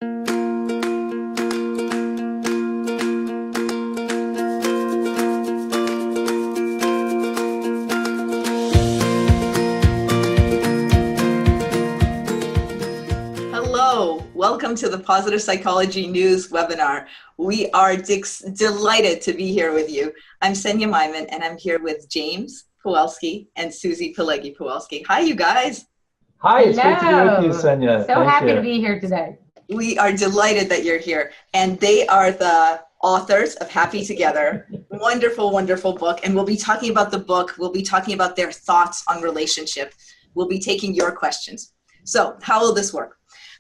Hello, welcome to the Positive Psychology News webinar. We are delighted to be here with you. I'm Senya Myman, and I'm here with James Pawelski and Suzie Pawelski. Hi, you guys. Hi, it's great to be with you, Senya. So happy to be here today. We are delighted that you're here, and they are the authors of Happy Together. Wonderful, wonderful book, and we'll be talking about the book. We'll be talking about their thoughts on relationship. We'll be taking your questions. So how will this work?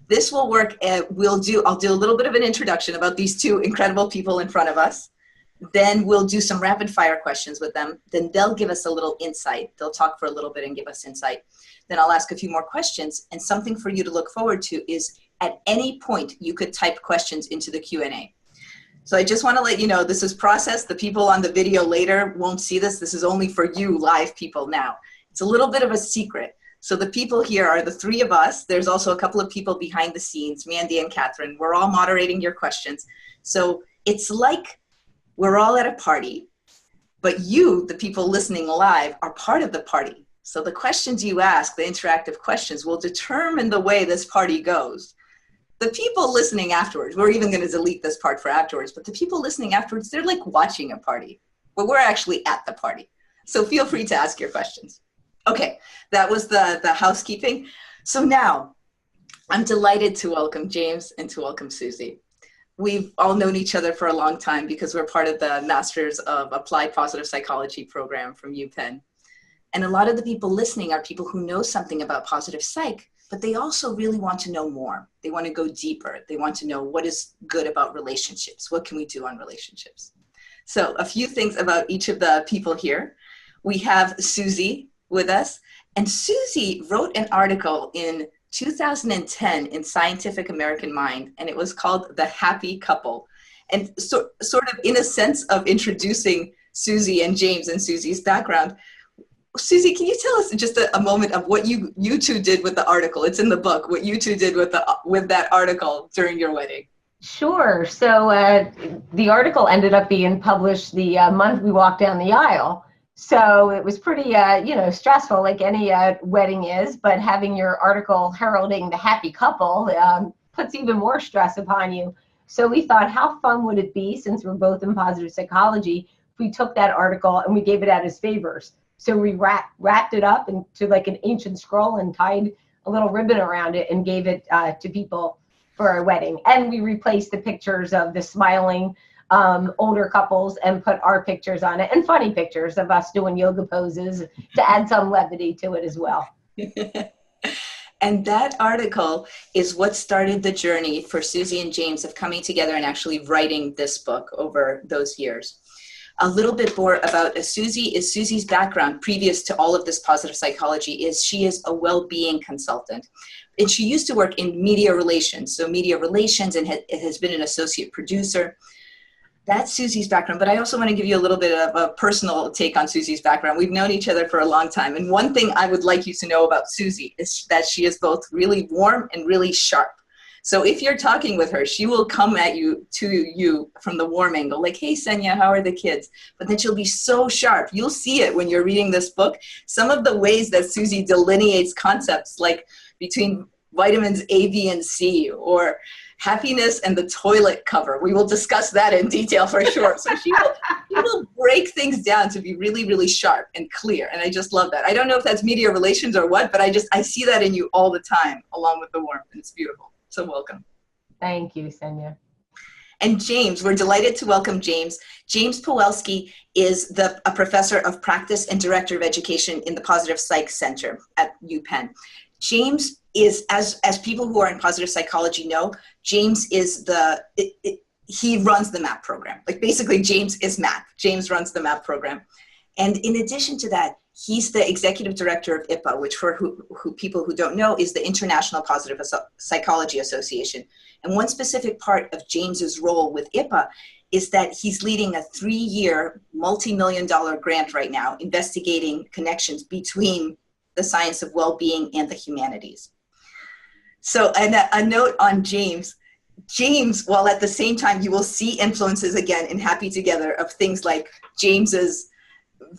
This will work. I'll do a little bit of an introduction about these two incredible people in front of us. Then we'll do some rapid fire questions with them. Then they'll give us a little insight. They'll talk for a little bit and give us insight. Then I'll ask a few more questions. And something for you to look forward to is at any point you could type questions into the Q&A. So I just want to let you know this is processed. The people on the video later won't see this. This is only for you live people now. It's a little bit of a secret. So the people here are the three of us. There's also a couple of people behind the scenes, Mandy and Catherine. We're all moderating your questions. So it's like we're all at a party, but you, the people listening live, are part of the party. So the questions you ask, the interactive questions, will determine the way this party goes. The people listening afterwards, we're even going to delete this part for afterwards, but the people listening afterwards, they're like watching a party, but we're actually at the party. So feel free to ask your questions. Okay, that was the housekeeping. So now, I'm delighted to welcome James and to welcome Suzie. We've all known each other for a long time because we're part of the Masters of Applied Positive Psychology program from UPenn. And a lot of the people listening are people who know something about positive psych, but they also really want to know more. They want to go deeper. They want to know what is good about relationships. What can we do on relationships? So a few things about each of the people here. We have Suzie with us. And Suzie wrote an article in 2010 in Scientific American Mind, and it was called The Happy Couple. And so, sort of in a sense of introducing Suzie and James and Suzie's background, Suzie, can you tell us just a moment of what you two did with the article? It's in the book, what you two did with that article during your wedding. Sure. So the article ended up being published the month we walked down the aisle. So it was pretty, stressful like any wedding is, but having your article heralding the happy couple puts even more stress upon you. So we thought, how fun would it be, since we're both in positive psychology, if we took that article and we gave it out as favors. So we wrapped it up into like an ancient scroll and tied a little ribbon around it and gave it to people for our wedding. And we replaced the pictures of the smiling older couples and put our pictures on it, and funny pictures of us doing yoga poses to add some levity to it as well. And that article is what started the journey for Suzie and James of coming together and actually writing this book over those years. A little bit more about Suzie. Suzie's background previous to all of this positive psychology is she is a well-being consultant. And she used to work in media relations. So media relations, and has been an associate producer. That's Suzie's background, but I also want to give you a little bit of a personal take on Suzie's background. We've known each other for a long time, and one thing I would like you to know about Suzie is that she is both really warm and really sharp. So if you're talking with her, she will come at you from the warm angle, like, hey, Senya, how are the kids? But then she'll be so sharp. You'll see it when you're reading this book. Some of the ways that Suzie delineates concepts, like between vitamins A, B, and C, or happiness and the toilet cover. We will discuss that in detail for sure. So she will break things down to be really, really sharp and clear. And I just love that. I don't know if that's media relations or what, but I see that in you all the time, along with the warmth, and it's beautiful. So welcome. Thank you, Senya. And James, we're delighted to welcome James. James Pawelski is a professor of practice and director of education in the Positive Psych Center at UPenn. James is, as people who are in positive psychology know, James is he runs the MAP program. Like basically James is MAP. James runs the MAP program. And in addition to that, he's the executive director of IPA, which for who people who don't know is the International Positive Psychology Association. And one specific part of James's role with IPA is that he's leading a 3-year, multi-million-dollar grant right now, investigating connections between the science of well-being and the humanities. So, and a note on James. James, while at the same time you will see influences again in Happy Together of things like James's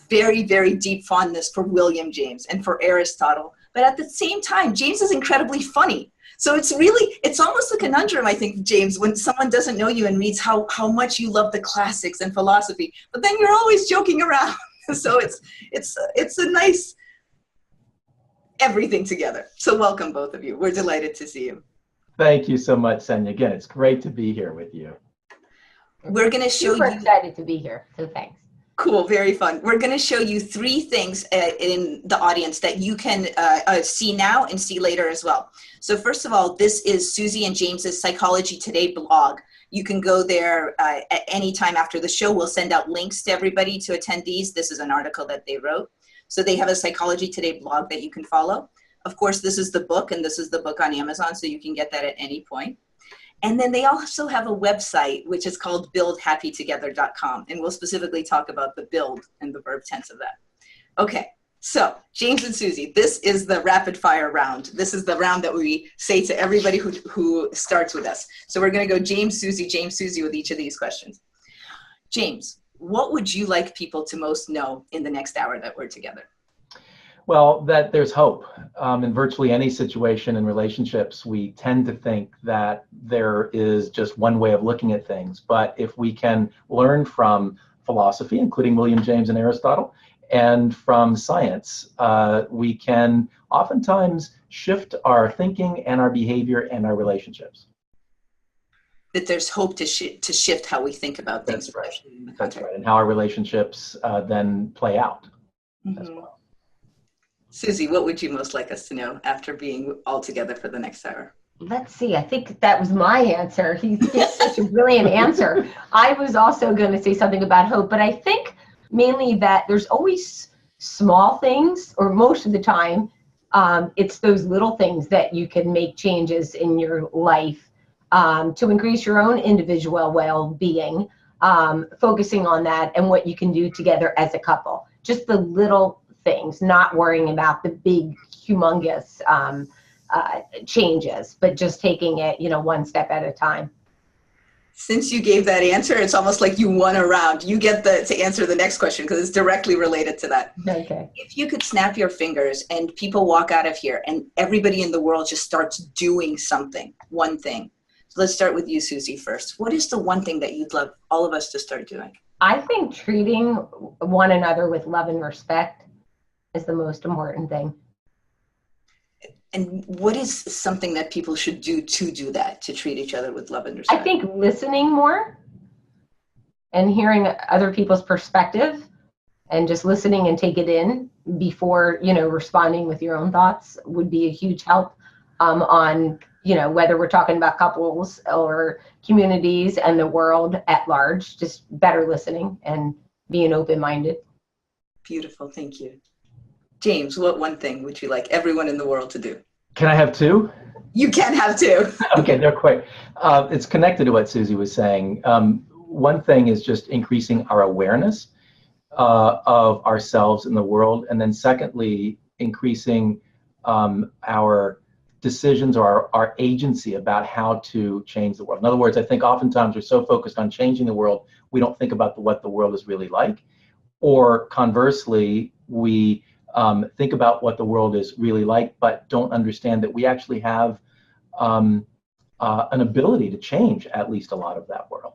very, very deep fondness for William James and for Aristotle. But at the same time, James is incredibly funny. So it's almost a conundrum, I think, James, when someone doesn't know you and reads how much you love the classics and philosophy, but then you're always joking around. So it's a nice everything together. So welcome, both of you. We're delighted to see you. Thank you so much, Senya. Again, it's great to be here with you. We're going to show you. Super excited to be here, so thanks. Cool, very fun. We're going to show you 3 things in the audience that you can see now and see later as well. So first of all, this is Suzie and James's Psychology Today blog. You can go there at any time after the show. We'll send out links to everybody to attendees. This is an article that they wrote. So they have a Psychology Today blog that you can follow. Of course, this is the book, and this is the book on Amazon, so you can get that at any point. And then they also have a website, which is called buildhappytogether.com, and we'll specifically talk about the build and the verb tense of that. Okay, so James and Suzie, this is the rapid fire round. This is the round that we say to everybody who starts with us. So we're going to go James, Suzie with each of these questions. James, what would you like people to most know in the next hour that we're together? Well, that there's hope. In virtually any situation in relationships, we tend to think that there is just one way of looking at things. But if we can learn from philosophy, including William James and Aristotle, and from science, we can oftentimes shift our thinking and our behavior and our relationships. That there's hope to shift how we think about things. That's right. That's right. And how our relationships then play out as well. Suzie, what would you most like us to know after being all together for the next hour? Let's see. I think that was my answer. He's such a brilliant answer. I was also going to say something about hope, but I think mainly that there's always small things, or most of the time, it's those little things that you can make changes in your life to increase your own individual well-being, focusing on that and what you can do together as a couple. Just the little things, not worrying about the big, humongous changes, but just taking it, one step at a time. Since you gave that answer, it's almost like you won a round. You get to answer the next question because it's directly related to that. Okay. If you could snap your fingers and people walk out of here and everybody in the world just starts doing something, one thing. So let's start with you, Suzie, first. What is the one thing that you'd love all of us to start doing? I think treating one another with love and respect is the most important thing. And what is something that people should do to do that, to treat each other with love and respect? I think listening more and hearing other people's perspective and just listening and take it in before, responding with your own thoughts would be a huge help on, whether we're talking about couples or communities and the world at large, just better listening and being open-minded. Beautiful, thank you. James, what one thing would you like everyone in the world to do? Can I have 2? You can have 2. Okay, they're quick. It's connected to what Suzie was saying. One thing is just increasing our awareness of ourselves in the world. And then secondly, increasing our decisions or our agency about how to change the world. In other words, I think oftentimes we're so focused on changing the world, we don't think about what the world is really like. Or conversely, we think about what the world is really like, but don't understand that we actually have an ability to change at least a lot of that world.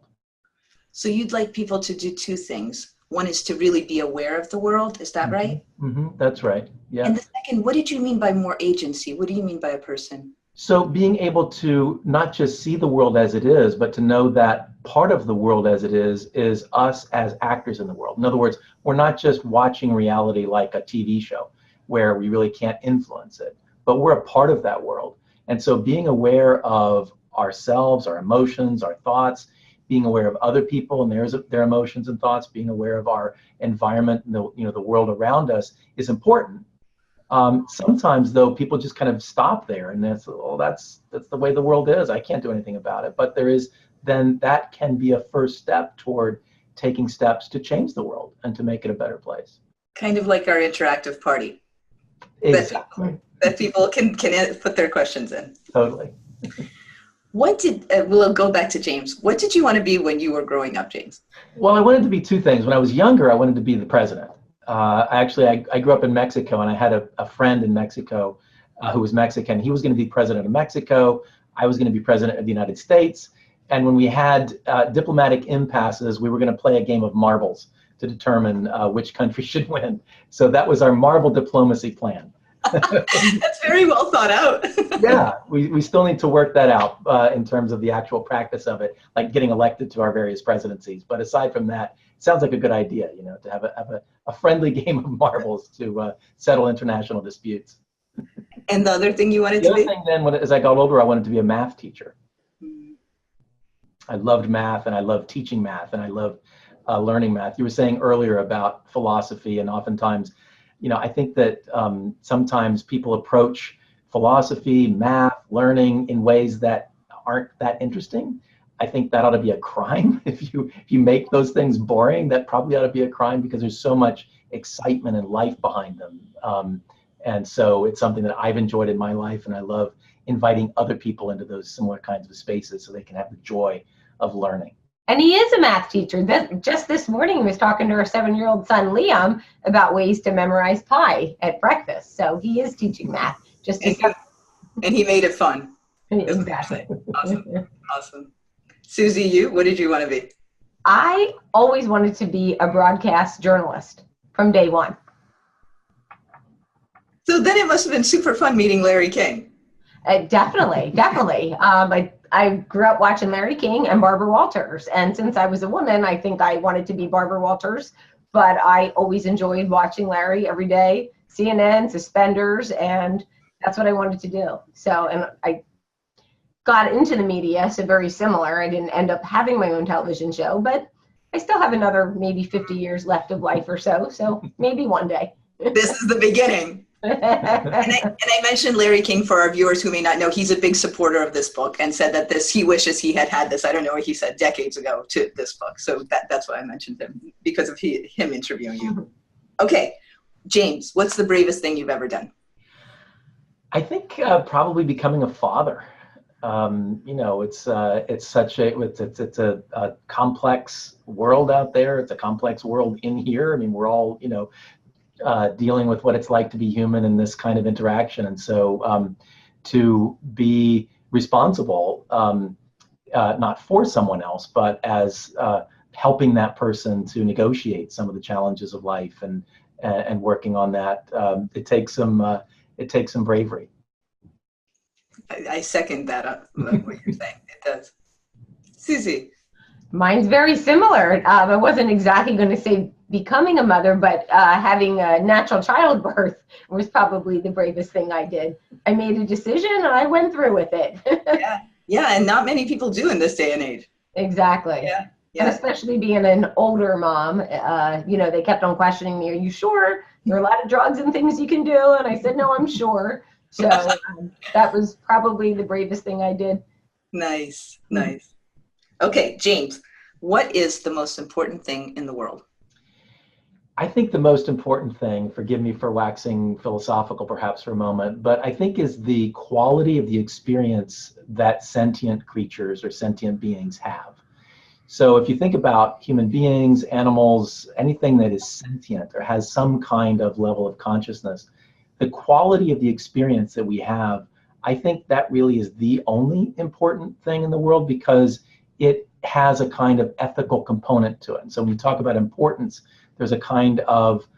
So you'd like people to do 2 things. One is to really be aware of the world. Is that right? Mm-hmm. That's right. Yeah. And the second, what did you mean by more agency? What do you mean by a person? So being able to not just see the world as it is, but to know that part of the world as it is us as actors in the world. In other words, we're not just watching reality like a TV show where we really can't influence it, but we're a part of that world. And so being aware of ourselves, our emotions, our thoughts, being aware of other people and their emotions and thoughts, being aware of our environment and the world around us is important. Sometimes though, people just kind of stop there and that's the way the world is. I can't do anything about it. But then that can be a first step toward taking steps to change the world and to make it a better place. Kind of like our interactive party. Exactly. That people can put their questions in. Totally. we'll go back to James. What did you want to be when you were growing up, James? Well, I wanted to be two things. When I was younger, I wanted to be the president. I grew up in Mexico, and I had a friend in Mexico who was Mexican. He was going to be president of Mexico. I was going to be president of the United States. And when we had diplomatic impasses, we were going to play a game of marbles to determine which country should win. So that was our marble diplomacy plan. That's very well thought out. Yeah, we still need to work that out in terms of the actual practice of it, like getting elected to our various presidencies. But aside from that, it sounds like a good idea, to have a friendly game of marbles to settle international disputes. And the other thing you wanted to be? The other thing then, as I got older, I wanted to be a math teacher. I loved math, and I loved teaching math, and I loved learning math. You were saying earlier about philosophy, and oftentimes, I think that sometimes people approach philosophy, math, learning in ways that aren't that interesting. I think that ought to be a crime. If you make those things boring, that probably ought to be a crime, because there's so much excitement and life behind them. And so it's something that I've enjoyed in my life, and I love inviting other people into those similar kinds of spaces so they can have the joy of learning. And he is a math teacher. Just this morning, he was talking to our 7-year-old son, Liam, about ways to memorize pi at breakfast. So he is teaching math. And he made it fun. Exactly. Awesome. Susie, what did you want to be? I always wanted to be a broadcast journalist from day one. So then it must have been super fun meeting Larry King. Definitely. I grew up watching Larry King and Barbara Walters. And since I was a woman, I think I wanted to be Barbara Walters. But I always enjoyed watching Larry every day, CNN, Suspenders, and that's what I wanted to do. So, and I got into the media, so very similar. I didn't end up having my own television show, but I still have another maybe 50 years left of life or so. So maybe one day. This is the beginning. and I mentioned Larry King for our viewers who may not know. He's a big supporter of this book and said that he wishes he had this, I don't know what he said, decades ago to this book. So that's why I mentioned him, because of him interviewing you. Okay, James, what's the bravest thing you've ever done? I think probably becoming a father. It's a complex world out there. It's a complex world in here. I mean, we're all, dealing with what it's like to be human in this kind of interaction. And so to be responsible, not for someone else, but as helping that person to negotiate some of the challenges of life and working on that, it takes some bravery. I second that, what you're saying. It does. Susie? Mine's very similar. I wasn't exactly going to say becoming a mother, but having a natural childbirth was probably the bravest thing I did. I made a decision and I went through with it. Yeah, and not many people do in this day and age. Exactly. Yeah. And especially being an older mom, they kept on questioning me, are you sure? There are a lot of drugs and things you can do. And I said, no, I'm sure. So that was probably the bravest thing I did. Nice. Okay, James, what is the most important thing in the world? I think the most important thing, forgive me for waxing philosophical perhaps for a moment, but I think is the quality of the experience that sentient creatures or sentient beings have. So if you think about human beings, animals, anything that is sentient or has some kind of level of consciousness, the quality of the experience that we have, I think that really is the only important thing in the world, because it has a kind of ethical component to it. And so when you talk about importance, there's a kind of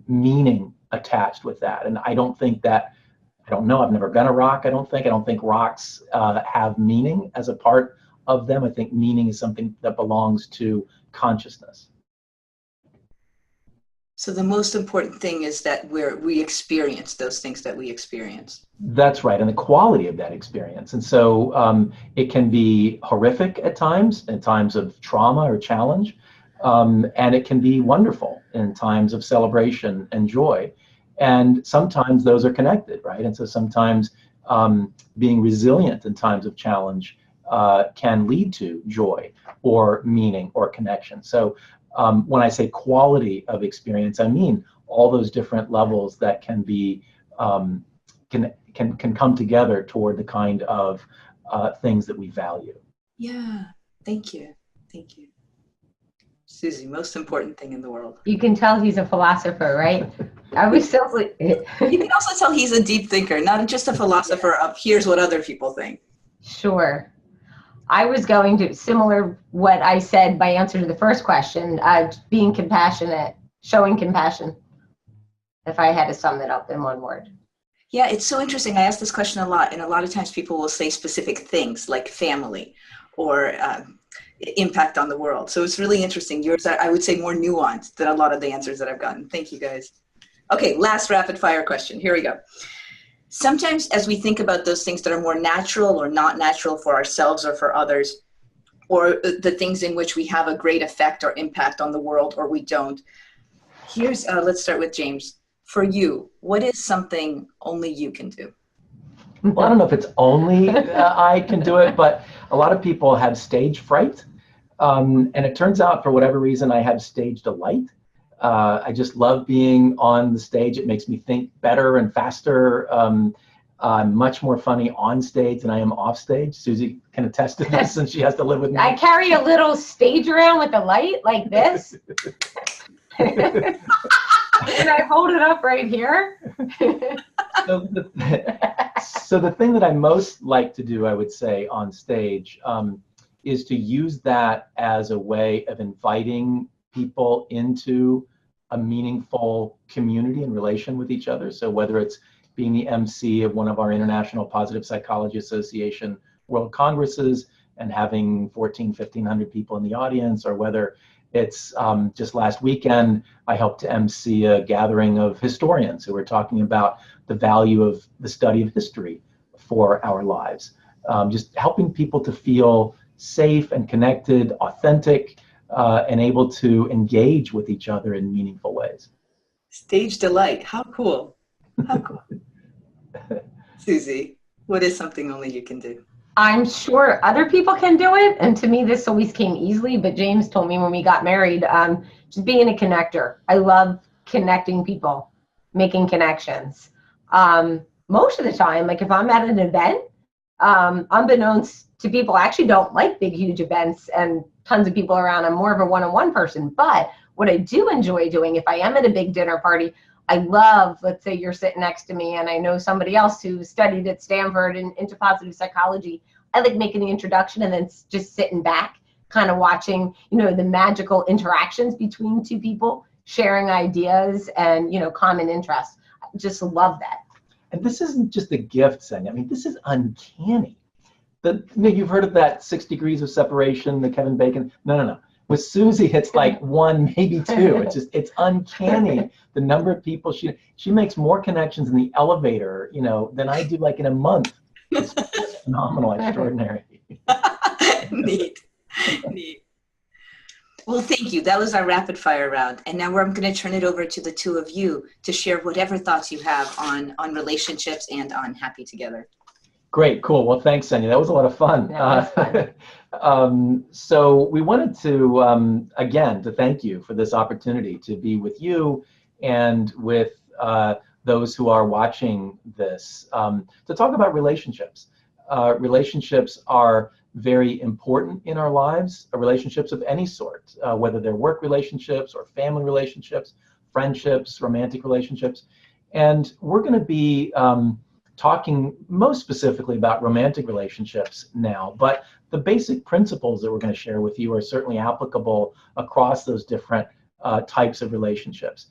meaning attached with that. And I don't know, I've never been a rock, I don't think rocks have meaning as a part of them. I think meaning is something that belongs to consciousness. So the most important thing is that we experience those things that we experience. That's right, and the quality of that experience. And so it can be horrific at times, in times of trauma or challenge, and it can be wonderful in times of celebration and joy. And sometimes those are connected, right? And so sometimes being resilient in times of challenge can lead to joy or meaning or connection. So when I say quality of experience, I mean all those different levels that can be can come together toward the kind of things that we value. Yeah, thank you. Thank you. Susie, most important thing in the world. You can tell he's a philosopher, right? I was so. You can also tell he's a deep thinker, not just a philosopher of here's what other people think. Sure. I was going to, similar what I said, my answer to the first question, being compassionate, showing compassion, if I had to sum it up in one word. Yeah, it's so interesting. I ask this question a lot, and a lot of times people will say specific things like family or impact on the world. So it's really interesting. Yours, I would say, more nuanced than a lot of the answers that I've gotten. Thank you, guys. Okay, last rapid fire question. Here we go. Sometimes as we think about those things that are more natural or not natural for ourselves or for others, or the things in which we have a great effect or impact on the world or we don't, here's, let's start with James. For you, what is something only you can do? Well, I don't know if it's only I can do it, but a lot of people have stage fright. And it turns out, for whatever reason, I have stage delight. I just love being on the stage. It makes me think better and faster. I'm much more funny on stage than I am off stage. Susie can attest to this since she has to live with me. I carry a little stage around with a light like this. And I hold it up right here. So the thing that I most like to do, I would say, on stage is to use that as a way of inviting people into a meaningful community and relation with each other. So whether it's being the MC of one of our International Positive Psychology Association World Congresses and having 1,500 people in the audience, or whether it's just last weekend, I helped to MC a gathering of historians who were talking about the value of the study of history for our lives. Just helping people to feel safe and connected, authentic, and able to engage with each other in meaningful ways. Stage delight. How cool. How cool. Susie, what is something only you can do? I'm sure other people can do it, and to me this always came easily, but James told me when we got married, just being a connector. I love connecting people, making connections. Most of the time, like if I'm at an event, unbeknownst to people, I actually don't like big, huge events and tons of people around. I'm more of a one-on-one person, but what I do enjoy doing, if I am at a big dinner party, I love, let's say you're sitting next to me and I know somebody else who studied at Stanford and into positive psychology. I like making the introduction and then just sitting back, kind of watching, you know, the magical interactions between two people, sharing ideas and, you know, common interests. I just love that. And this isn't just a gift, Senya. I mean, this is uncanny. You've heard of that 6 degrees of separation, the Kevin Bacon? No. With Susie, it's like 1, maybe 2. It's uncanny the number of people she makes more connections in the elevator, you know, than I do like in a month. It's phenomenal, extraordinary. Neat. Well, thank you. That was our rapid fire round. And now I'm going to turn it over to the two of you to share whatever thoughts you have on relationships and on Happy Together. Great, cool. Well, thanks, Senya. That was a lot of fun. So we wanted to, again, to thank you for this opportunity to be with you and with those who are watching this, to talk about relationships. Relationships are very important in our lives, relationships of any sort, whether they're work relationships or family relationships, friendships, romantic relationships. And we're going to be talking most specifically about romantic relationships now, but the basic principles that we're going to share with you are certainly applicable across those different types of relationships.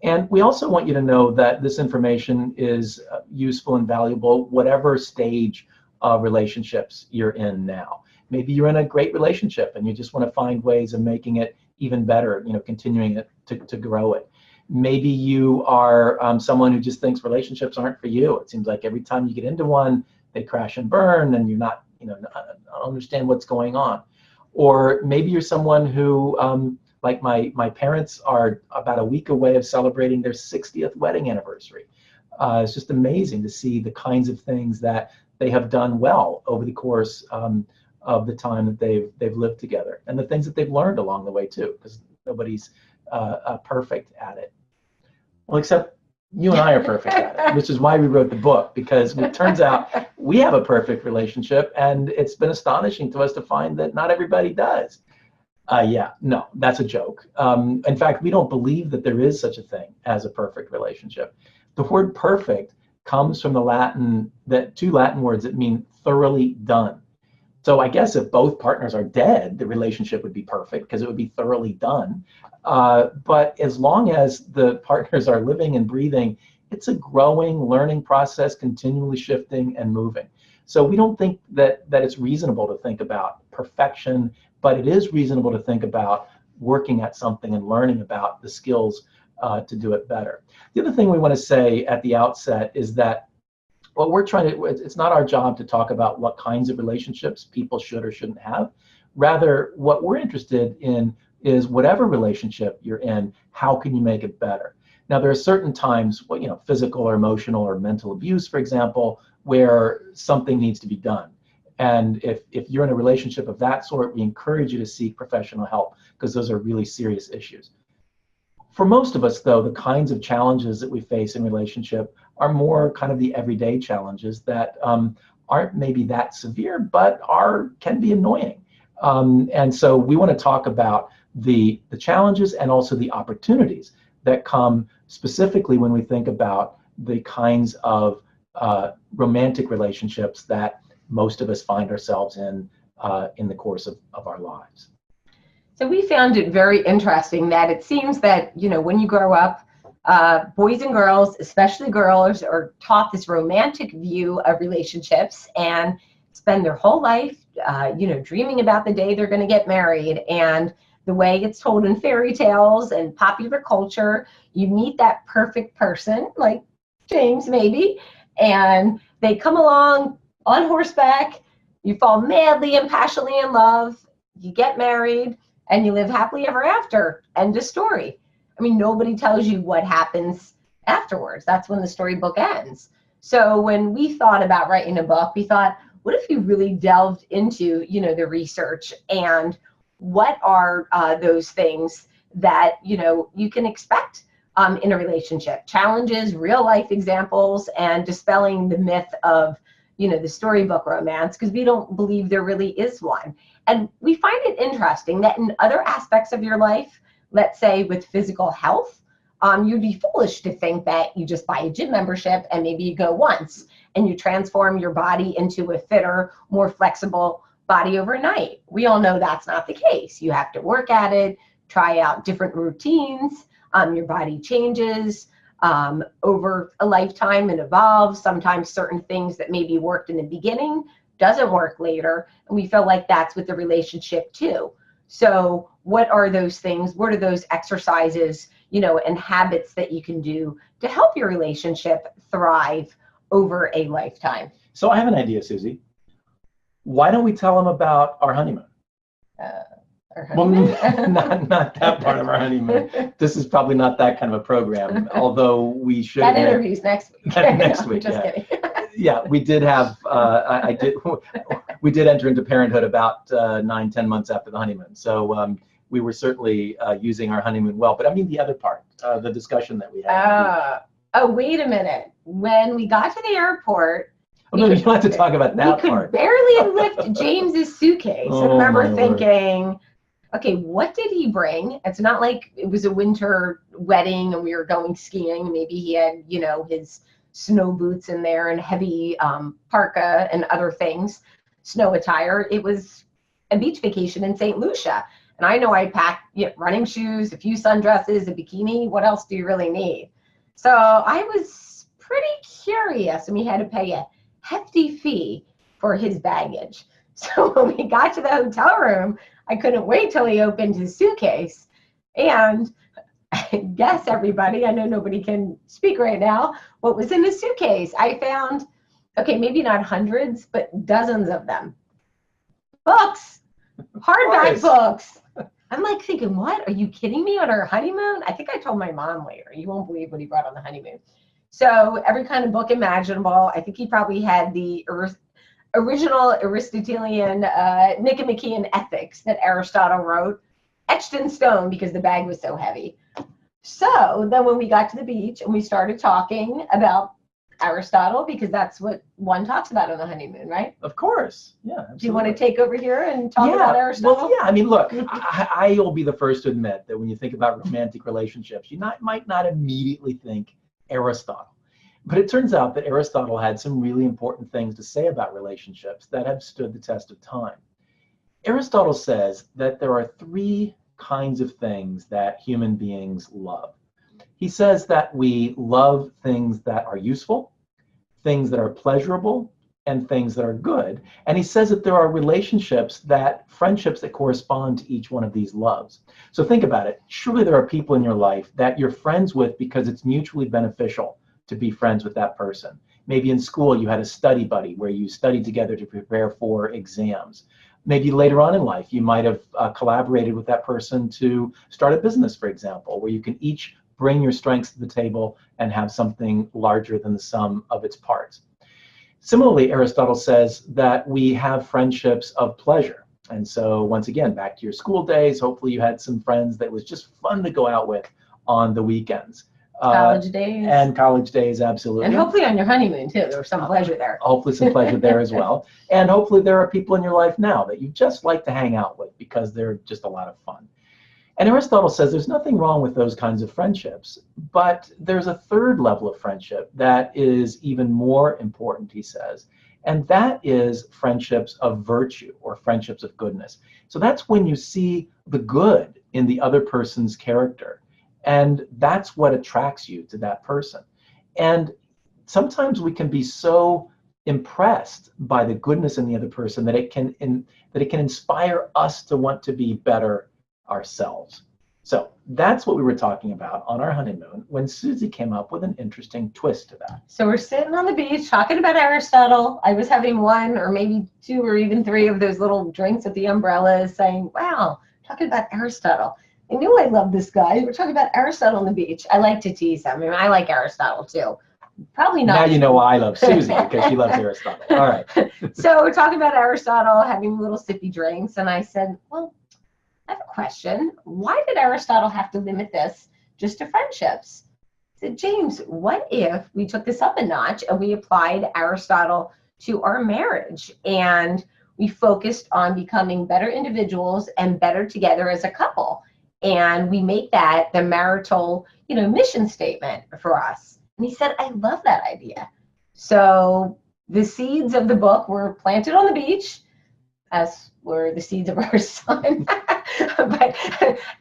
And we also want you to know that this information is useful and valuable whatever stage of relationships you're in now. Maybe you're in a great relationship and you just want to find ways of making it even better, you know, continuing it to grow it. Maybe you are someone who just thinks relationships aren't for you. It seems like every time you get into one, they crash and burn and you're not, you know, not understand what's going on. Or maybe you're someone who, like my parents are about a week away of celebrating their 60th wedding anniversary. It's just amazing to see the kinds of things that they have done well over the course of the time that they've lived together, and the things that they've learned along the way too, because nobody's perfect at it. Well, except You and I are perfect at it, which is why we wrote the book, because it turns out we have a perfect relationship, and it's been astonishing to us to find that not everybody does. Yeah, no, that's a joke. In fact, we don't believe that there is such a thing as a perfect relationship. The word perfect comes from two Latin words that mean thoroughly done. So I guess if both partners are dead, the relationship would be perfect because it would be thoroughly done. But as long as the partners are living and breathing, it's a growing, learning process, continually shifting and moving. So we don't think that it's reasonable to think about perfection, but it is reasonable to think about working at something and learning about the skills to do it better. The other thing we want to say at the outset is that what we're trying to, it's not our job to talk about what kinds of relationships people should or shouldn't have. Rather, what we're interested in is whatever relationship you're in, how can you make it better? Now, there are certain times, physical or emotional or mental abuse, for example, where something needs to be done. And if you're in a relationship of that sort, we encourage you to seek professional help because those are really serious issues. For most of us, though, the kinds of challenges that we face in relationship are more kind of the everyday challenges that aren't maybe that severe, but can be annoying. And so we want to talk about the challenges and also the opportunities that come specifically when we think about the kinds of romantic relationships that most of us find ourselves in the course of our lives. So we found it very interesting that it seems that, when you grow up, boys and girls, especially girls, are taught this romantic view of relationships and spend their whole life, dreaming about the day they're going to get married. And the way it's told in fairy tales and popular culture, you meet that perfect person, like James maybe, and they come along on horseback, you fall madly and passionately in love, you get married, and you live happily ever after. End of story. I mean, nobody tells you what happens afterwards. That's when the storybook ends. So when we thought about writing a book, we thought, what if you really delved into, the research and what are those things that, you can expect in a relationship? Challenges, real life examples, and dispelling the myth of, the storybook romance, because we don't believe there really is one. And we find it interesting that in other aspects of your life, let's say with physical health, you'd be foolish to think that you just buy a gym membership and maybe you go once and you transform your body into a fitter, more flexible body overnight. We all know that's not the case. You have to work at it, try out different routines, your body changes over a lifetime and evolves. Sometimes certain things that maybe worked in the beginning doesn't work later, and we feel like that's with the relationship too. So what are those things? What are those exercises, and habits that you can do to help your relationship thrive over a lifetime? So I have an idea, Susie. Why don't we tell them about our honeymoon? Our honeymoon? Well, not that part of our honeymoon. This is probably not that kind of a program, although we should. That interview's next week. Next week, Just kidding. Yeah, we did have, we did enter into parenthood about 9-10 months after the honeymoon. So we were certainly using our honeymoon well. But I mean the other part, the discussion that we had. Wait a minute. When we got to the airport, Oh, no, you don't have to talk about that part. We could barely lift James's suitcase. I remember thinking, okay, what did he bring? It's not like it was a winter wedding and we were going skiing. Maybe he had, his snow boots in there and heavy parka and other things, snow attire. It was a beach vacation in St. Lucia. And I know I packed running shoes, a few sundresses, a bikini. What else do you really need? So I was pretty curious, and we had to pay a hefty fee for his baggage. So when we got to the hotel room, I couldn't wait till he opened his suitcase. And guess everybody, I know nobody can speak right now, what was in the suitcase. I found, okay, maybe not hundreds, but dozens of them. Books, hardback books. I'm like thinking, what? Are you kidding me? On our honeymoon? I think I told my mom later. You won't believe what he brought on the honeymoon. So every kind of book imaginable. I think he probably had the original Aristotelian Nicomachean Ethics that Aristotle wrote, etched in stone because the bag was so heavy. So then when we got to the beach and we started talking about Aristotle, because that's what one talks about on the honeymoon, right? Of course. Yeah. Absolutely. Do you want to take over here and talk about Aristotle? Well, yeah. I mean, look, I will be the first to admit that when you think about romantic relationships, you might not immediately think Aristotle. But it turns out that Aristotle had some really important things to say about relationships that have stood the test of time. Aristotle says that there are three kinds of things that human beings love. He says that we love things that are useful, things that are pleasurable, and things that are good. And he says that there are friendships that correspond to each one of these loves. So think about it. Surely there are people in your life that you're friends with because it's mutually beneficial to be friends with that person. Maybe in school you had a study buddy where you studied together to prepare for exams. Maybe later on in life you might have collaborated with that person to start a business, for example, where you can each bring your strengths to the table and have something larger than the sum of its parts. Similarly, Aristotle says that we have friendships of pleasure. And so once again, back to your school days, hopefully you had some friends that was just fun to go out with on the weekends. College days. And college days, absolutely. And hopefully on your honeymoon, too. There was some pleasure there. Hopefully some pleasure there as well. And hopefully there are people in your life now that you just like to hang out with because they're just a lot of fun. And Aristotle says there's nothing wrong with those kinds of friendships, but there's a third level of friendship that is even more important, he says, and that is friendships of virtue or friendships of goodness. So that's when you see the good in the other person's character, and that's what attracts you to that person. And sometimes we can be so impressed by the goodness in the other person that it can inspire us to want to be better ourselves. So that's what we were talking about on our honeymoon when Suzie came up with an interesting twist to that. So we're sitting on the beach talking about Aristotle. I was having one or maybe two or even three of those little drinks at the umbrellas saying, wow, talking about Aristotle. I knew I loved this guy. We're talking about Aristotle on the beach. I like to tease him. I mean, I like Aristotle too. Probably not. Now you know why I love Suzie, because she loves Aristotle. All right. So we're talking about Aristotle, having little sippy drinks, and I said, well, I have a question. Why did Aristotle have to limit this just to friendships? I said, James, what if we took this up a notch and we applied Aristotle to our marriage and we focused on becoming better individuals and better together as a couple? And we make that the marital, mission statement for us. And he said, I love that idea. So the seeds of the book were planted on the beach, as were the seeds of our son.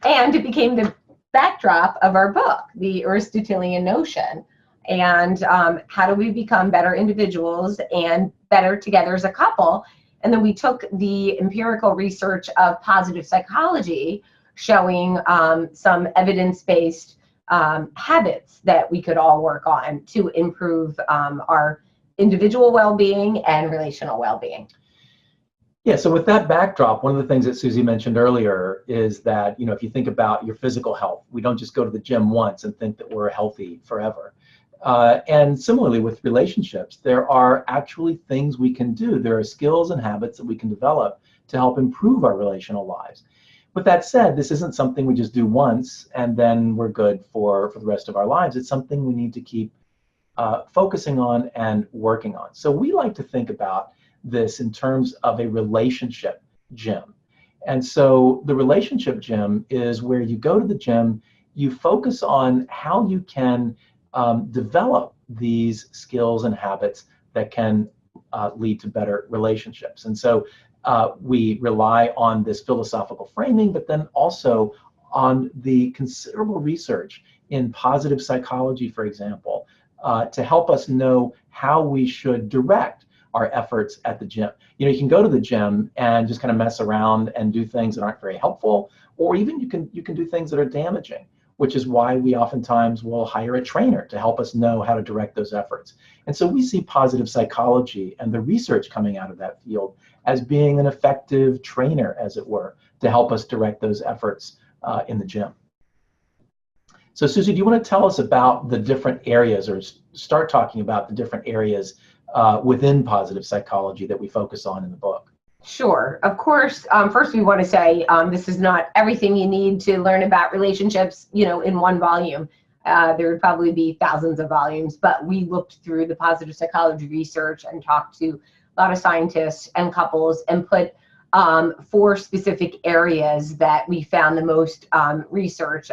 And it became the backdrop of our book, the Aristotelian notion. And how do we become better individuals and better together as a couple? And then we took the empirical research of positive psychology, showing some evidence-based habits that we could all work on to improve our individual well-being and relational well-being. Yeah, so with that backdrop, one of the things that Suzie mentioned earlier is that, if you think about your physical health, we don't just go to the gym once and think that we're healthy forever. And similarly with relationships, there are actually things we can do. There are skills and habits that we can develop to help improve our relational lives. With that said, this isn't something we just do once and then we're good for the rest of our lives. It's something we need to keep focusing on and working on. So we like to think about this in terms of a relationship gym. And so the relationship gym is where you go to the gym, you focus on how you can develop these skills and habits that can lead to better relationships. And so we rely on this philosophical framing, but then also on the considerable research in positive psychology, for example, to help us know how we should direct our efforts at the gym. You can go to the gym and just kind of mess around and do things that aren't very helpful, or even you can do things that are damaging, which is why we oftentimes will hire a trainer to help us know how to direct those efforts. And so we see positive psychology and the research coming out of that field as being an effective trainer, as it were, to help us direct those efforts in the gym. So Suzie, do you want to tell us about the different areas, or start talking about the different areas within positive psychology that we focus on in the book? Sure. Of course, first we want to say this is not everything you need to learn about relationships, in one volume. There would probably be thousands of volumes, but we looked through the positive psychology research and talked to a lot of scientists and couples and put 4 specific areas that we found the most research,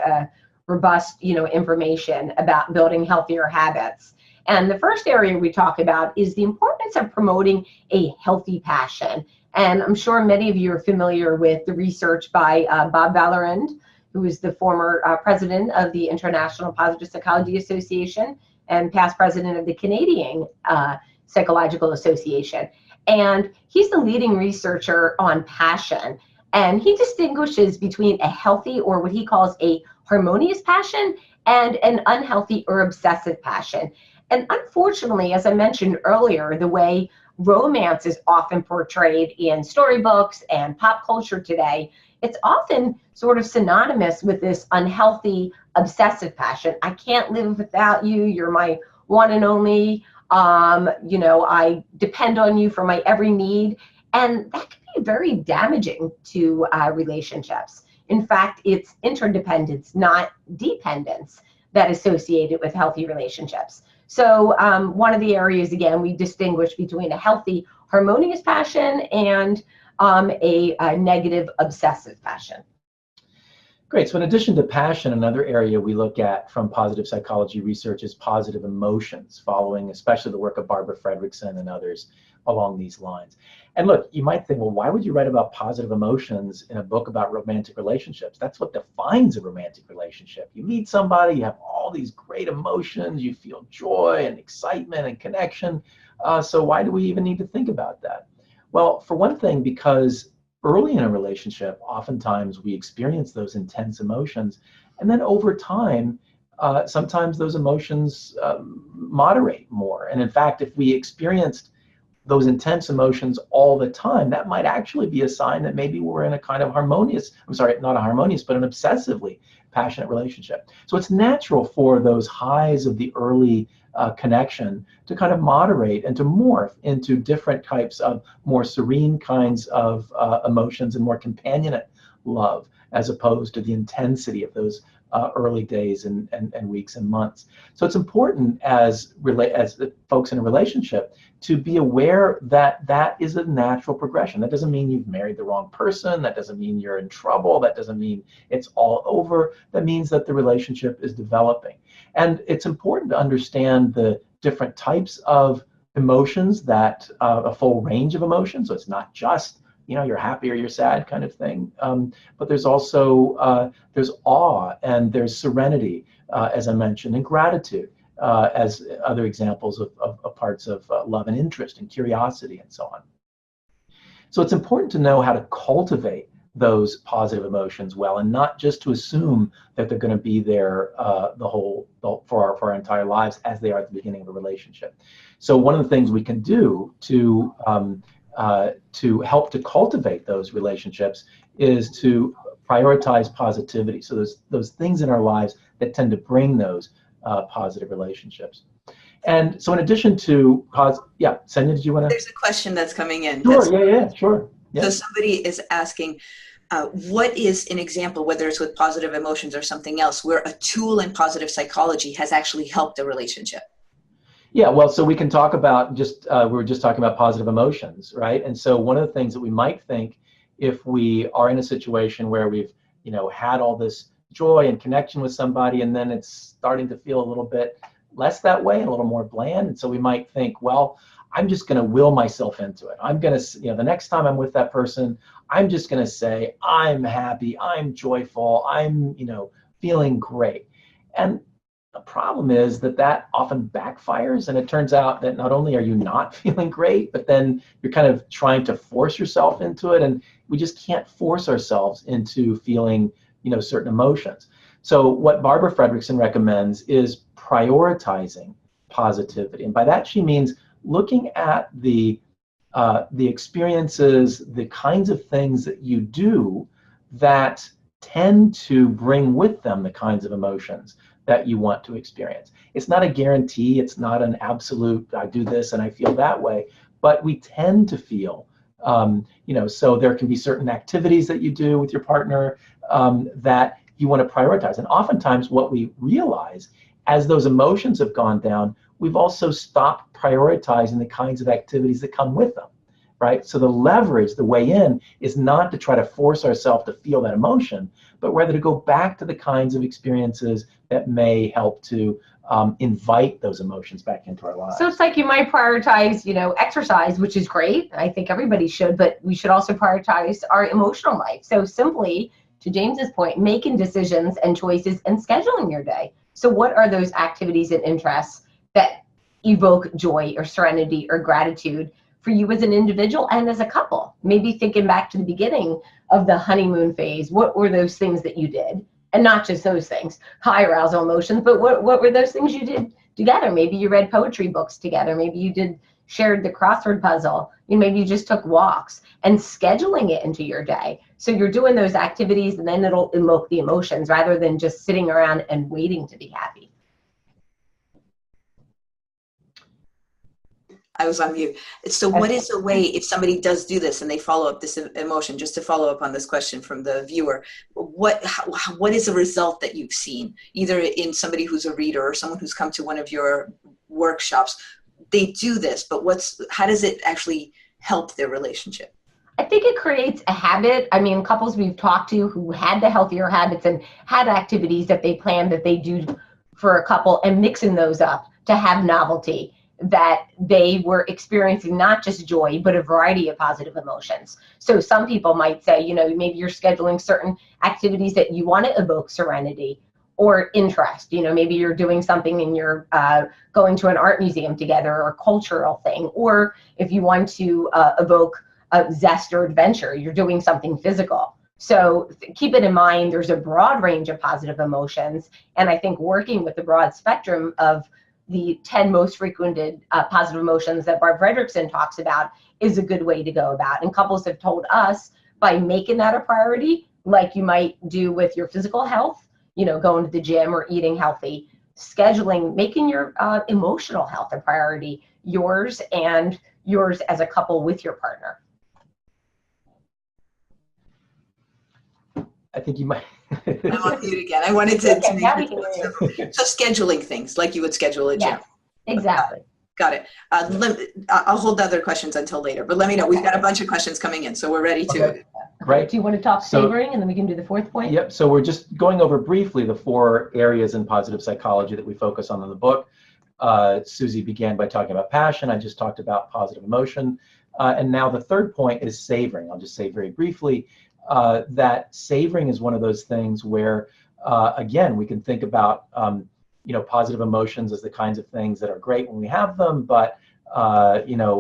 robust, information about building healthier habits. And the first area we talk about is the importance of promoting a healthy passion. And I'm sure many of you are familiar with the research by Bob Vallerand, who is the former president of the International Positive Psychology Association and past president of the Canadian Psychological Association. And he's the leading researcher on passion. And he distinguishes between a healthy, or what he calls a harmonious passion, and an unhealthy or obsessive passion. And unfortunately, as I mentioned earlier, the way romance is often portrayed in storybooks and pop culture today, it's often sort of synonymous with this unhealthy, obsessive passion. I can't live without you. You're my one and only. I depend on you for my every need. And that can be very damaging to relationships. In fact, it's interdependence, not dependence, that is associated with healthy relationships. So one of the areas, again, we distinguish between a healthy, harmonious passion and a negative, obsessive passion. Great. So in addition to passion, another area we look at from positive psychology research is positive emotions, following especially the work of Barbara Fredrickson and others along these lines. And look, you might think, well, why would you write about positive emotions in a book about romantic relationships? That's what defines a romantic relationship. You meet somebody, you have all these great emotions, you feel joy and excitement and connection. So why do we even need to think about that? Well, for one thing, because early in a relationship, oftentimes we experience those intense emotions, and then over time, sometimes those emotions moderate more. And in fact, if we experienced those intense emotions all the time, that might actually be a sign that maybe we're in a kind of harmonious, I'm sorry, not a harmonious, but an obsessively passionate relationship. So it's natural for those highs of the early connection to kind of moderate and to morph into different types of more serene kinds of emotions and more companionate love, as opposed to the intensity of those early days and weeks and months. So it's important as folks in a relationship to be aware that that is a natural progression. That doesn't mean you've married the wrong person. That doesn't mean you're in trouble. That doesn't mean it's all over. That means that the relationship is developing. And it's important to understand the different types of emotions, that a full range of emotions. So it's not just, you're happy or you're sad kind of thing. But there's also, there's awe and there's serenity, as I mentioned, and gratitude as other examples of parts of love and interest and curiosity and so on. So it's important to know how to cultivate those positive emotions well, and not just to assume that they're going to be there for our entire lives as they are at the beginning of a relationship. So one of the things we can do to help to cultivate those relationships is to prioritize positivity. So those things in our lives that tend to bring those positive relationships. And so in addition to, Senya, did you want to? There's a question that's coming in. Sure, sure. Yeah. So somebody is asking, what is an example, whether it's with positive emotions or something else, where a tool in positive psychology has actually helped a relationship? Yeah, well, so we can talk about we were just talking about positive emotions, right? And so one of the things that we might think, if we are in a situation where we've, had all this joy and connection with somebody, and then it's starting to feel a little bit less that way and a little more bland. And so we might think, well, I'm just going to will myself into it. I'm going to, the next time I'm with that person, I'm just going to say, I'm happy, I'm joyful, I'm, feeling great. And the problem is that often backfires, and it turns out that not only are you not feeling great, but then you're kind of trying to force yourself into it, and we just can't force ourselves into feeling, certain emotions. So what Barbara Fredrickson recommends is prioritizing positivity, and by that she means looking at the experiences, the kinds of things that you do that tend to bring with them the kinds of emotions that you want to experience. It's not a guarantee, it's not an absolute, I do this and I feel that way, but we tend to feel So there can be certain activities that you do with your partner that you want to prioritize. And oftentimes what we realize as those emotions have gone down, we've also stopped prioritizing the kinds of activities that come with them, right? So the leverage, the way in, is not to try to force ourselves to feel that emotion, but rather to go back to the kinds of experiences that may help to invite those emotions back into our lives. So it's like you might prioritize, exercise, which is great. I think everybody should, but we should also prioritize our emotional life. So simply, to James's point, making decisions and choices and scheduling your day. So what are those activities and interests that evoke joy or serenity or gratitude for you as an individual and as a couple? Maybe thinking back to the beginning of the honeymoon phase, what were those things that you did? And not just those things, high arousal emotions, but what were those things you did together? Maybe you read poetry books together. Maybe you shared the crossword puzzle. Maybe you just took walks, and scheduling it into your day. So you're doing those activities, and then it'll evoke the emotions rather than just sitting around and waiting to be happy. I was on mute. So what is a way, if somebody does do this and they follow up this emotion, just to follow up on this question from the viewer, what is a result that you've seen, either in somebody who's a reader or someone who's come to one of your workshops? They do this, but how does it actually help their relationship? I think it creates a habit. I mean, couples we've talked to who had the healthier habits and had activities that they plan that they do for a couple, and mixing those up to have novelty, that they were experiencing not just joy, but a variety of positive emotions. So some people might say, maybe you're scheduling certain activities that you want to evoke serenity or interest. Maybe you're doing something and you're going to an art museum together, or a cultural thing. Or if you want to evoke a zest or adventure, you're doing something physical. So keep it in mind, there's a broad range of positive emotions. And I think working with the broad spectrum of the 10 most frequented positive emotions that Barb Fredrickson talks about is a good way to go about. And couples have told us, by making that a priority, like you might do with your physical health, going to the gym or eating healthy, scheduling, making your emotional health a priority, yours and yours as a couple with your partner. I think you might. I'm on mute again. I wanted to make it. So scheduling things like you would schedule a gym. Yes, exactly. Got it. I'll hold other questions until later, but let me know. We've got a bunch of questions coming in, so we're ready to. Okay. Great. Do you want to talk savoring, and then we can do the fourth point? Yep. So we're just going over briefly the 4 areas in positive psychology that we focus on in the book. Susie began by talking about passion. I just talked about positive emotion. And now the third point is savoring. I'll just say very briefly that savoring is one of those things where, again, we can think about positive emotions as the kinds of things that are great when we have them, but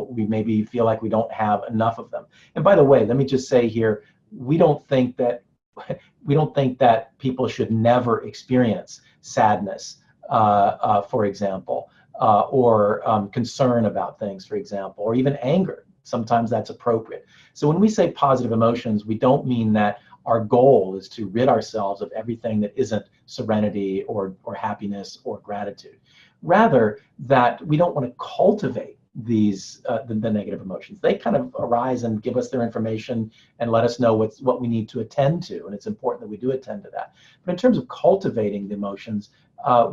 we maybe feel like we don't have enough of them. And by the way, let me just say here, we don't think that people should never experience sadness, for example, or concern about things, for example, or even anger. Sometimes that's appropriate. So when we say positive emotions, we don't mean that our goal is to rid ourselves of everything that isn't serenity or happiness or gratitude. Rather, that we don't want to cultivate these the negative emotions. They kind of arise and give us their information and let us know what we need to attend to, and it's important that we do attend to that. But in terms of cultivating the emotions,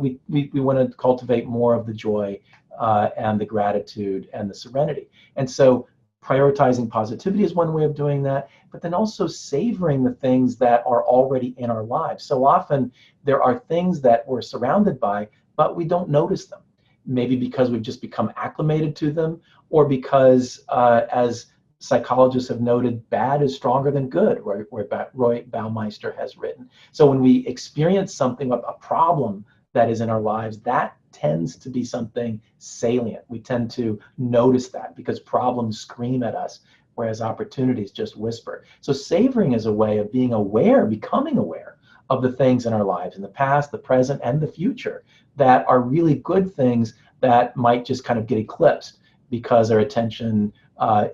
we want to cultivate more of the joy and the gratitude and the serenity. And so prioritizing positivity is one way of doing that, but then also savoring the things that are already in our lives. So often there are things that we're surrounded by, but we don't notice them. Maybe because we've just become acclimated to them, or because, as psychologists have noted, bad is stronger than good, where Roy Baumeister has written. So when we experience something, a problem that is in our lives, that tends to be something salient. We tend to notice that because problems scream at us, whereas opportunities just whisper. So savoring is a way of being aware, becoming aware of the things in our lives, in the past, the present, and the future, that are really good things that might just kind of get eclipsed because our attention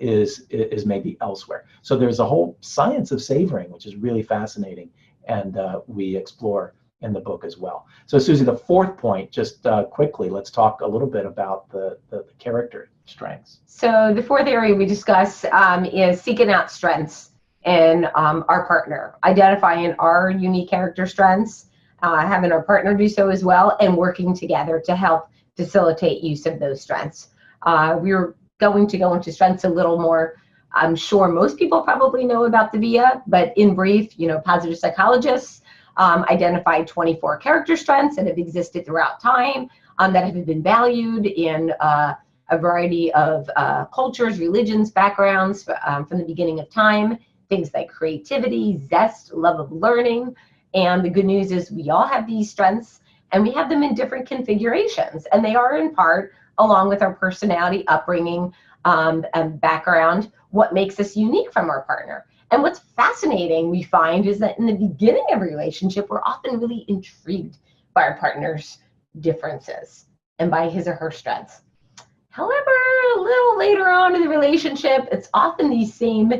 is maybe elsewhere. So there's a whole science of savoring, which is really fascinating, and we explore in the book as well. So Susie, the fourth point, just quickly, let's talk a little bit about the character strengths. So the fourth area we discuss is seeking out strengths in our partner, identifying our unique character strengths, having our partner do so as well, and working together to help facilitate use of those strengths. We're going to go into strengths a little more. I'm sure most people probably know about the VIA, but in brief, positive psychologists identified 24 character strengths that have existed throughout time, that have been valued in a variety of cultures, religions, backgrounds from the beginning of time. Things like creativity, zest, love of learning. And the good news is we all have these strengths, and we have them in different configurations. And they are in part, along with our personality, upbringing, and background, what makes us unique from our partner. And what's fascinating, we find, is that in the beginning of a relationship, we're often really intrigued by our partner's differences and by his or her strengths. However, a little later on in the relationship, it's often these same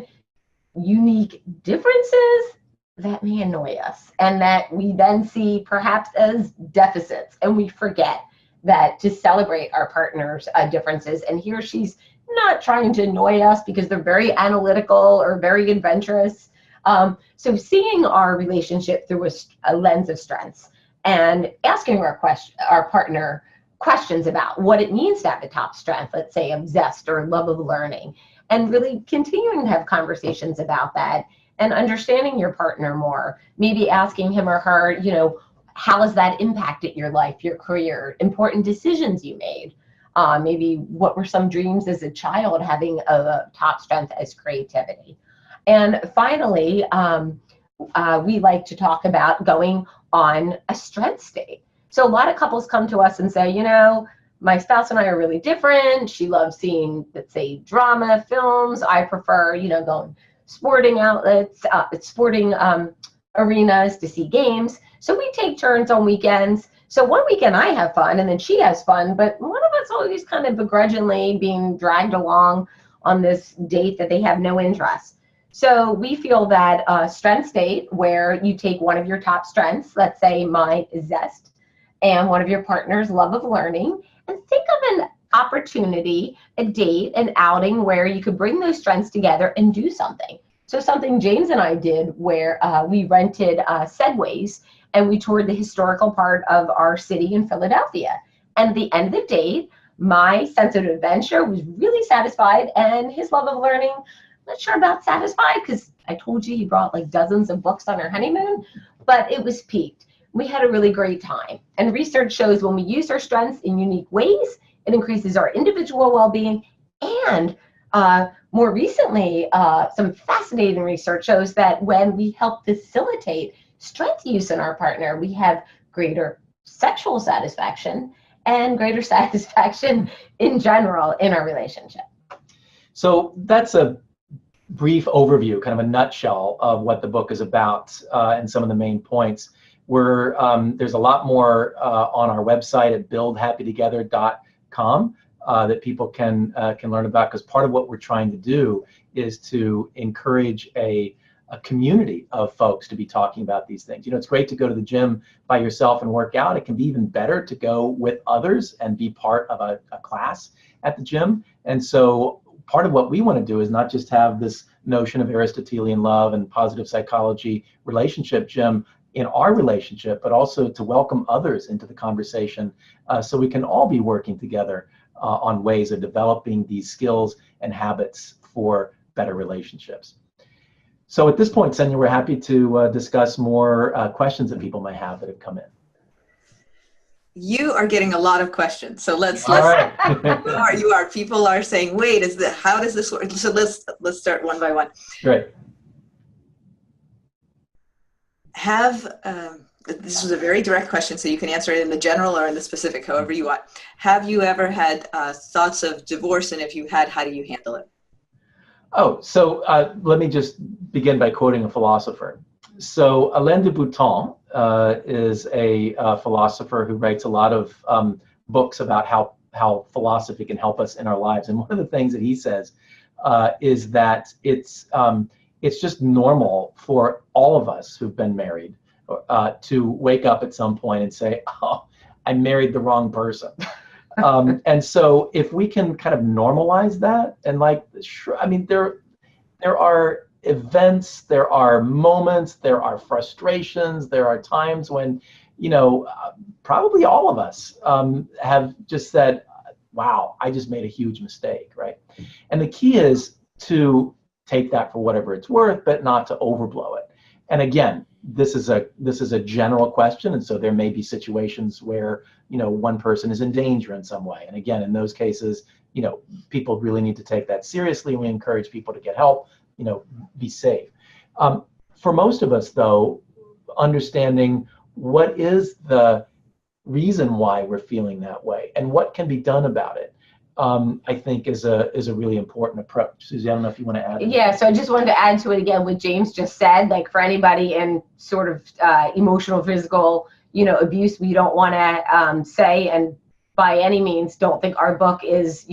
unique differences that may annoy us and that we then see perhaps as deficits, and we forget that to celebrate our partner's differences. And he or she's not trying to annoy us because they're very analytical or very adventurous. So seeing our relationship through a lens of strengths and asking our partner questions about what it means to have a top strength, let's say of zest or love of learning, and really continuing to have conversations about that and understanding your partner more, maybe asking him or her, how has that impacted your life, your career, important decisions you made? Maybe what were some dreams as a child, having a top strength as creativity. And finally, we like to talk about going on a strength date. So a lot of couples come to us and say, my spouse and I are really different. She loves seeing, let's say, drama, films. I prefer, going sporting outlets, sporting arenas to see games. So we take turns on weekends. So one weekend I have fun and then she has fun, but one of us always kind of begrudgingly being dragged along on this date that they have no interest. So we feel that a strengths date where you take one of your top strengths, let's say mine is zest, and one of your partner's love of learning, and think of an opportunity, a date, an outing where you could bring those strengths together and do something. So something James and I did where we rented Segways and we toured the historical part of our city in Philadelphia. And at the end of the date, my sense of adventure was really satisfied, and his love of learning, I'm not sure about satisfied because I told you he brought like dozens of books on our honeymoon, but it was peaked. We had a really great time. And research shows when we use our strengths in unique ways, it increases our individual well-being. And more recently, some fascinating research shows that when we help facilitate strength use in our partner, we have greater sexual satisfaction and greater satisfaction in general in our relationship. So that's a brief overview, kind of a nutshell of what the book is about and some of the main points. There's a lot more on our website at buildhappytogether.com that people can learn about, because part of what we're trying to do is to encourage a community of folks to be talking about these things. It's great to go to the gym by yourself and work out. It can be even better to go with others and be part of a class at the gym. And so part of what we want to do is not just have this notion of Aristotelian love and positive psychology relationship gym in our relationship, but also to welcome others into the conversation so we can all be working together on ways of developing these skills and habits for better relationships. So at this point, Senya, we're happy to discuss more questions that people might have that have come in. You are getting a lot of questions, so let's right. you are. People are saying, "Wait, how does this work?" So let's start one by one. Great. This was a very direct question, so you can answer it in the general or in the specific, however you want. Have you ever had thoughts of divorce, and if you had, how do you handle it? Oh, so let me just begin by quoting a philosopher. So Alain de Botton is a philosopher who writes a lot of books about how philosophy can help us in our lives. And one of the things that he says is that it's just normal for all of us who've been married to wake up at some point and say, "Oh, I married the wrong person." And so if we can kind of normalize that, and like, sure, I mean, there are events, there are moments, there are frustrations, there are times when, probably all of us have just said, wow, I just made a huge mistake, right? And the key is to take that for whatever it's worth, but not to overblow it. And again, this is a general question, and so there may be situations where one person is in danger in some way. And again, in those cases, people really need to take that seriously. We encourage people to get help, be safe. For most of us, though, understanding what is the reason why we're feeling that way and what can be done about it, I think is a really important approach. Susie, I don't know if you want to add. Yeah, so I just wanted to add to it again what James just said. Like, for anybody in sort of emotional, physical, abuse, we don't want to say, and by any means don't think our book is,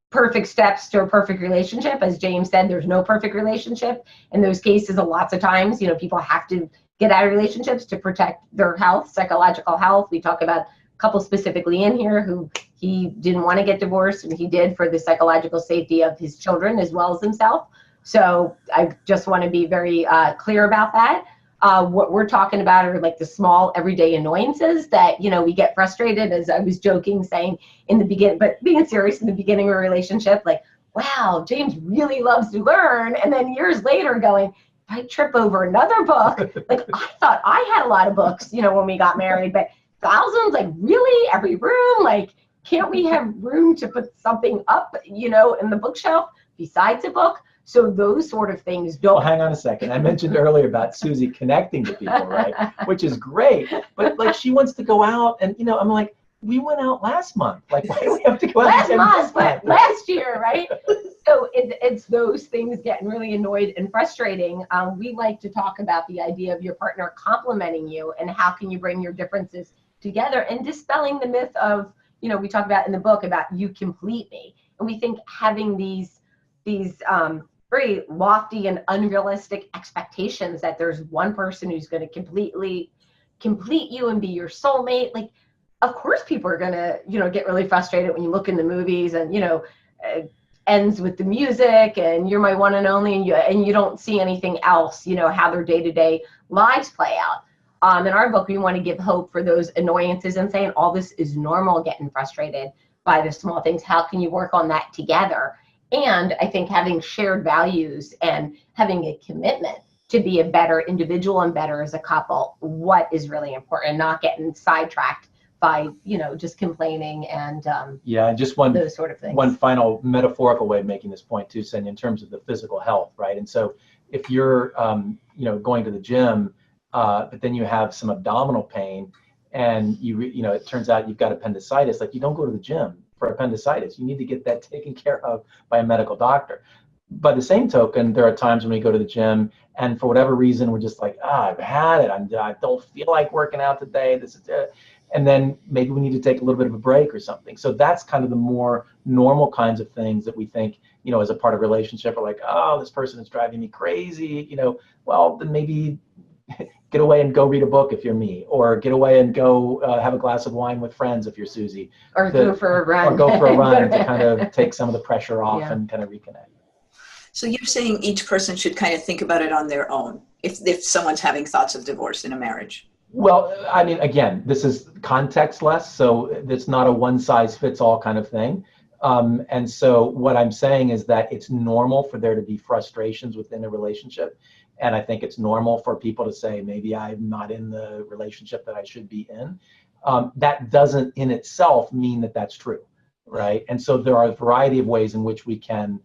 perfect steps to a perfect relationship. As James said, there's no perfect relationship. In those cases, lots of times, people have to get out of relationships to protect their health, psychological health. We talk about a couple specifically in here who he didn't want to get divorced, and he did for the psychological safety of his children as well as himself. So I just want to be very clear about that. What we're talking about are like the small everyday annoyances that, we get frustrated, as I was joking, saying in the beginning, but being serious in the beginning of a relationship, like, wow, James really loves to learn. And then years later going, I trip over another book. Like, I thought I had a lot of books, when we got married, but thousands, like, really? Every room? Like, can't we have room to put something up, in the bookshelf besides a book? So those sort of things don't. Well, hang on a second. I mentioned earlier about Susie connecting to people, right? Which is great. But like, she wants to go out, and I'm like, we went out last month. Like, why do we have to go out last year, right? So it's those things getting really annoyed and frustrating. We like to talk about the idea of your partner complimenting you, and how can you bring your differences together, and dispelling the myth of, we talk about in the book about you complete me. And we think having these very lofty and unrealistic expectations that there's one person who's going to completely complete you and be your soulmate. Like, of course people are going to, get really frustrated when you look in the movies and, ends with the music and you're my one and only, and you don't see anything else, how their day-to-day lives play out. In our book, we want to give hope for those annoyances and saying all this is normal, getting frustrated by the small things. How can you work on that together? And I think having shared values and having a commitment to be a better individual and better as a couple, what is really important, not getting sidetracked by, just complaining and just one, those sort of things. One final metaphorical way of making this point too, Sonia, in terms of the physical health, right? And so if you're, going to the gym, but then you have some abdominal pain and it turns out you've got appendicitis, like, you don't go to the gym for appendicitis. You need to get that taken care of by a medical doctor. By the same token, there are times when we go to the gym and for whatever reason, we're just like, I've had it. I don't feel like working out today. This is it. And then maybe we need to take a little bit of a break or something. So that's kind of the more normal kinds of things that we think, as a part of a relationship are like, oh, this person is driving me crazy. Well, then maybe get away and go read a book if you're me, or get away and go have a glass of wine with friends if you're Susie. Or go for a run. Or go for a run to kind of take some of the pressure off and kind of reconnect. So you're saying each person should kind of think about it on their own if someone's having thoughts of divorce in a marriage? Well, I mean, again, this is contextless, so it's not a one-size-fits-all kind of thing. And so what I'm saying is that it's normal for there to be frustrations within a relationship. And I think it's normal for people to say, maybe I'm not in the relationship that I should be in. That doesn't in itself mean that that's true, right? And so there are a variety of ways in which we can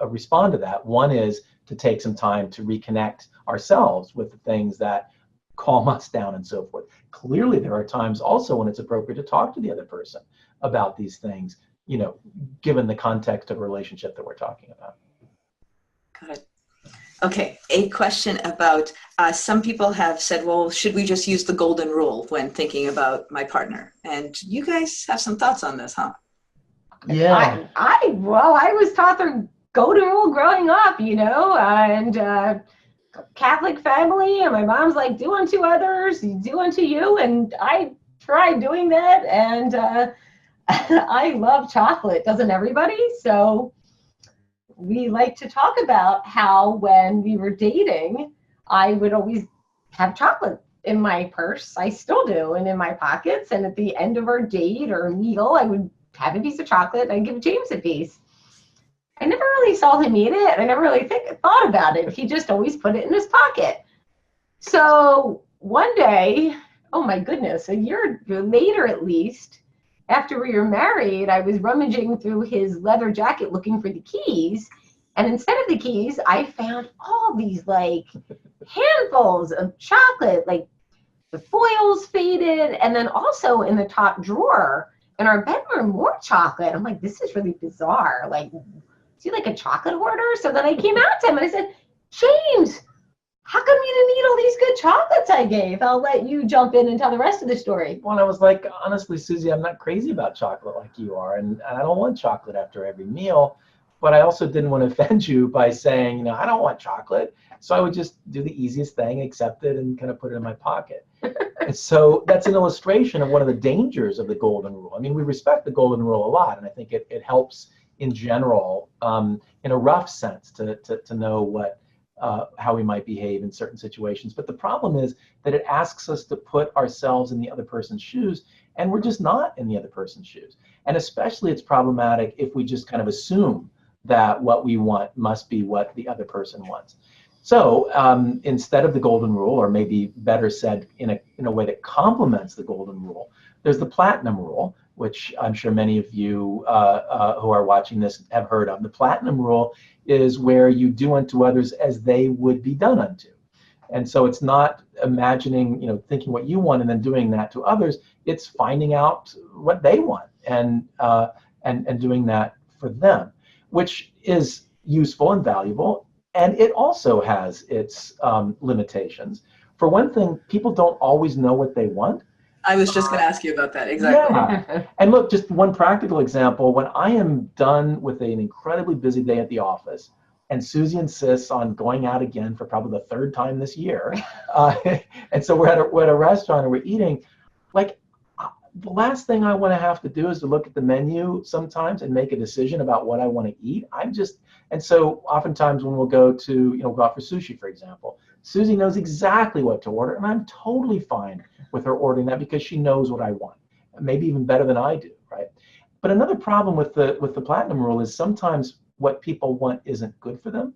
respond to that. One is to take some time to reconnect ourselves with the things that calm us down and so forth. Clearly, there are times also when it's appropriate to talk to the other person about these things, given the context of a relationship that we're talking about. Got it. Okay, a question about, some people have said, well, should we just use the golden rule when thinking about my partner? And you guys have some thoughts on this, huh? Yeah. I was taught the golden rule growing up, and Catholic family, and my mom's like, do unto others, do unto you. And I tried doing that, and I love chocolate. Doesn't everybody? So we like to talk about how when we were dating, I would always have chocolate in my purse. I still do, and in my pockets. And at the end of our date or meal, I would have a piece of chocolate and I'd give James a piece. I never really saw him eat it. I never really thought about it. He just always put it in his pocket. So one day, oh my goodness, a year later at least, after we were married, I was rummaging through his leather jacket looking for the keys. And instead of the keys, I found all these like handfuls of chocolate, like the foils faded. And then also in the top drawer in our bedroom, more chocolate. I'm like, this is really bizarre. Like, is he like a chocolate hoarder? So then I came out to him and I said, James, how come you didn't eat all these good chocolates I gave? I'll let you jump in and tell the rest of the story. Well, I was like, honestly, Susie, I'm not crazy about chocolate like you are, and I don't want chocolate after every meal, but I also didn't want to offend you by saying, I don't want chocolate. So I would just do the easiest thing, accept it, and kind of put it in my pocket. And so that's an illustration of one of the dangers of the golden rule. I mean, we respect the golden rule a lot, and I think it helps in general, in a rough sense, to know what how we might behave in certain situations. But the problem is that it asks us to put ourselves in the other person's shoes, and we're just not in the other person's shoes. And especially it's problematic if we just kind of assume that what we want must be what the other person wants. So instead of the golden rule, or maybe better said in a way that complements the golden rule, there's the platinum rule, which I'm sure many of you who are watching this have heard of. The platinum rule is where you do unto others as they would be done unto. And so it's not imagining, thinking what you want and then doing that to others. It's finding out what they want and doing that for them, which is useful and valuable. And it also has its limitations. For one thing, people don't always know what they want. I was just going to ask you about that. Exactly. Yeah. And look, just one practical example. When I am done with an incredibly busy day at the office, and Susie insists on going out again for probably the third time this year, and so we're at a restaurant and we're eating, like, the last thing I want to have to do is to look at the menu sometimes and make a decision about what I want to eat. And so oftentimes when we'll go to, go out for sushi, for example, Susie knows exactly what to order, and I'm totally fine with her ordering that because she knows what I want, maybe even better than I do, right? But another problem with the platinum rule is sometimes what people want isn't good for them.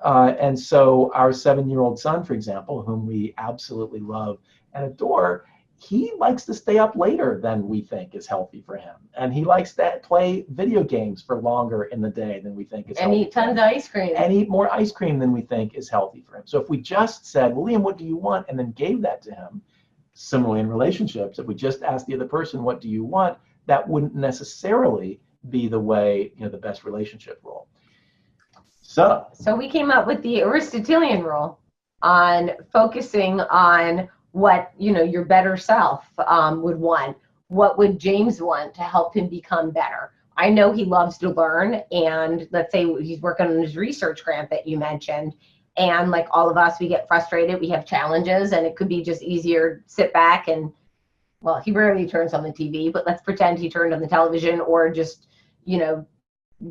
And so our 7-year-old son, for example, whom we absolutely love and adore, he likes to stay up later than we think is healthy for him. And he likes to play video games for longer in the day than we think is healthy. And eat tons of ice cream. And eat more ice cream than we think is healthy for him. So if we just said, well, Liam, what do you want? And then gave that to him, similarly in relationships, if we just asked the other person, what do you want? That wouldn't necessarily be the way, the best relationship rule. So we came up with the Aristotelian rule on focusing on what your better self would want. What would James want to help him become better? I know he loves to learn, and let's say he's working on his research grant that you mentioned, and like all of us, we get frustrated, we have challenges, and it could be just easier to sit back and, well, he rarely turns on the TV, but let's pretend he turned on the television or just,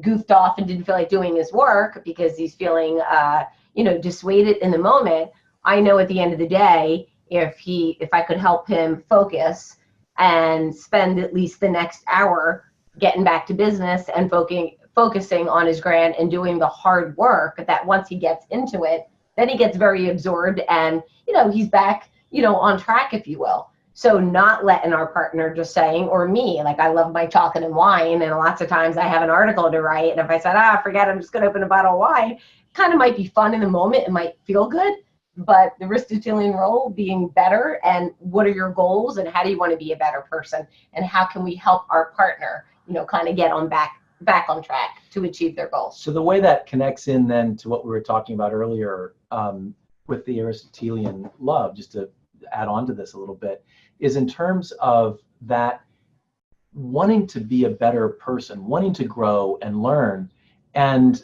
goofed off and didn't feel like doing his work because he's feeling, dissuaded in the moment. I know at the end of the day, if I could help him focus and spend at least the next hour getting back to business and focusing on his grant and doing the hard work, that once he gets into it, then he gets very absorbed and, he's back, on track, if you will. So not letting our partner just saying, or me, like I love my chocolate and wine, and lots of times I have an article to write, and if I said, forget it, I'm just going to open a bottle of wine, kind of might be fun in the moment, it might feel good. But the Aristotelian rule being better, and what are your goals, and how do you want to be a better person, and how can we help our partner, kind of get on back on track to achieve their goals. So the way that connects in then to what we were talking about earlier with the Aristotelian love, just to add on to this a little bit, is in terms of that wanting to be a better person, wanting to grow and learn, and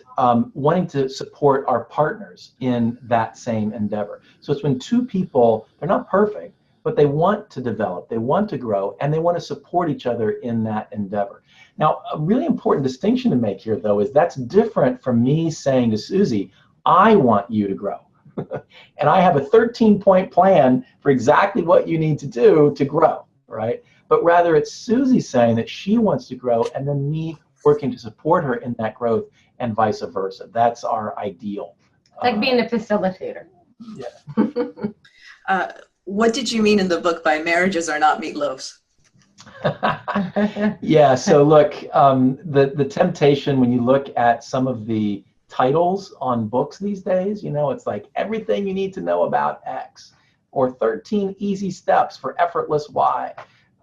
wanting to support our partners in that same endeavor. So it's when two people, they're not perfect, but they want to develop, they want to grow, and they want to support each other in that endeavor. Now, a really important distinction to make here, though, is that's different from me saying to Susie, I want you to grow. And I have a 13-point plan for exactly what you need to do to grow, right? But rather it's Susie saying that she wants to grow, and then me working to support her in that growth, and vice versa. That's our ideal. Like being a facilitator. Yeah. What did you mean in the book by marriages are not meatloaves? Yeah, so look, the temptation when you look at some of the titles on books these days, you know, it's like everything you need to know about X, or 13 easy steps for effortless Y.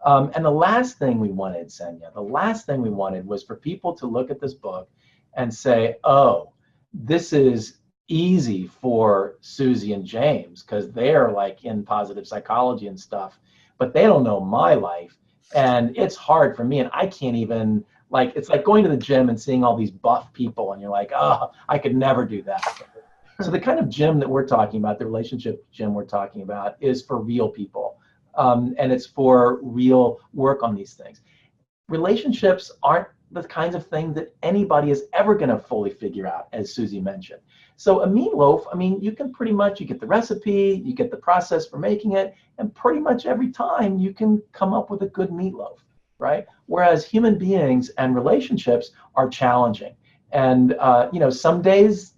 And the last thing we wanted, Senya, the last thing we wanted was for people to look at this book and say, oh, this is easy for Susie and James because they're like in positive psychology and stuff, but they don't know my life. And it's hard for me, and I can't even, like, it's like going to the gym and seeing all these buff people, and you're like, oh, I could never do that. So the kind of gym that we're talking about, the relationship gym we're talking about, is for real people. And it's for real work on these things. Relationships aren't the kinds of things that anybody is ever going to fully figure out, as Susie mentioned. So a meatloaf, I mean, you can pretty much, you get the recipe, you get the process for making it, and pretty much every time you can come up with a good meatloaf, right? Whereas human beings and relationships are challenging. And, you know, some days,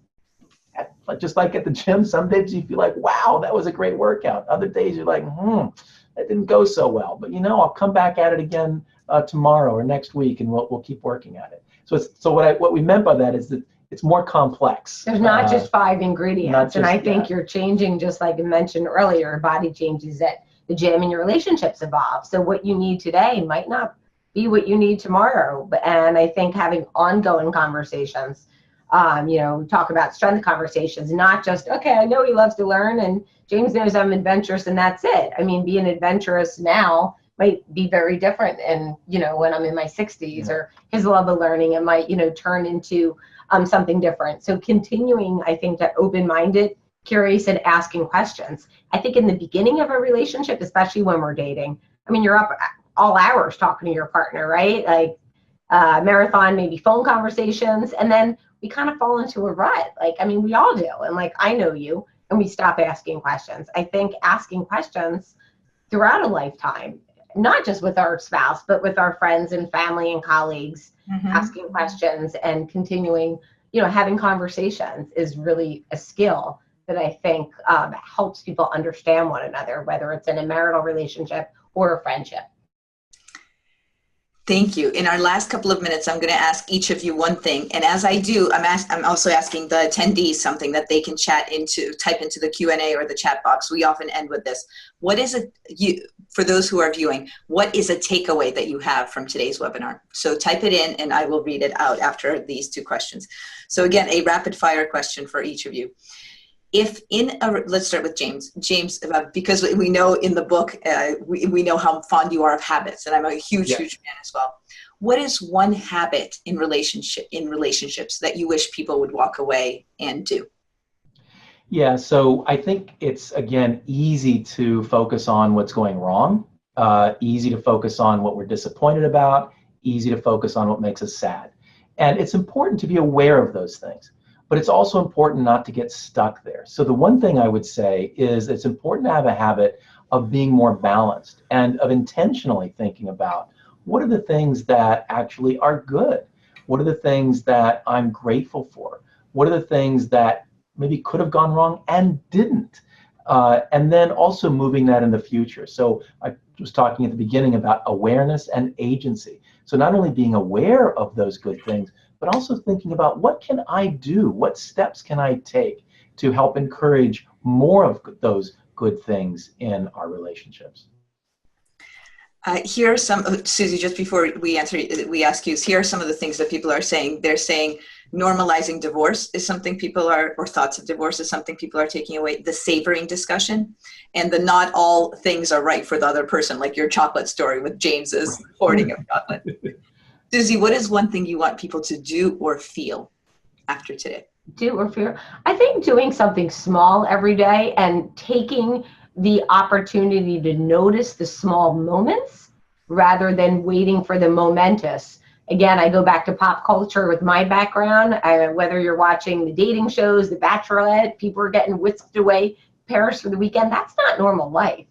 just like at the gym, some days you feel like, wow, that was a great workout. Other days you're like, that didn't go so well. But, you know, I'll come back at it again tomorrow or next week, and we'll keep working at it. So what we meant by that is that it's more complex. There's not just 5 ingredients. And I think you're changing, just like you mentioned earlier, your body changes at the gym and your relationships evolve. So what you need today might not be what you need tomorrow. And I think having ongoing conversations, you know, talk about strength conversations, not just, okay, I know he loves to learn and James knows I'm adventurous and that's it. I mean, being adventurous now might be very different. And, you know, when I'm in my 60s, or his love of learning, it might, you know, turn into something different. So continuing, I think, that open-minded, curious, and asking questions. I think in the beginning of a relationship, especially when we're dating, I mean, you're up all hours talking to your partner, right? Like marathon, maybe phone conversations, and then we kind of fall into a rut. Like, I mean, we all do. And like, I know you, and we stop asking questions. I think asking questions throughout a lifetime, not just with our spouse, but with our friends and family and colleagues, asking questions and continuing, you know, having conversations is really a skill that I think helps people understand one another, whether it's in a marital relationship or a friendship. Thank you. In our last couple of minutes, I'm going to ask each of you one thing. And as I do, I'm also asking the attendees something that they can type into the Q&A or the chat box. We often end with this. What is for those who are viewing, what is a takeaway that you have from today's webinar? So type it in and I will read it out after these 2 questions. So again, a rapid fire question for each of you. Let's start with James. James, because we know in the book, we know how fond you are of habits, and I'm a huge fan as well. What is one habit in relationships that you wish people would walk away and do? Yeah, so I think it's, again, easy to focus on what's going wrong, easy to focus on what we're disappointed about, easy to focus on what makes us sad. And it's important to be aware of those things. But it's also important not to get stuck there. So the one thing I would say is it's important to have a habit of being more balanced and of intentionally thinking about what are the things that actually are good? What are the things that I'm grateful for? What are the things that maybe could have gone wrong and didn't? And then also moving that in the future. So I was talking at the beginning about awareness and agency. So not only being aware of those good things, but also thinking about what can I do? What steps can I take to help encourage more of those good things in our relationships? Here are some, Susie, just before we ask you, here are some of the things that people are saying. They're saying normalizing divorce is something people are, or thoughts of divorce is something people are taking away. The savoring discussion, and the not all things are right for the other person, like your chocolate story with James's hoarding of chocolate. Susie, what is one thing you want people to do or feel after today? Do or feel? I think doing something small every day and taking the opportunity to notice the small moments rather than waiting for the momentous. Again, I go back to pop culture with my background, whether you're watching the dating shows, The Bachelorette, people are getting whisked away to Paris for the weekend. That's not normal life.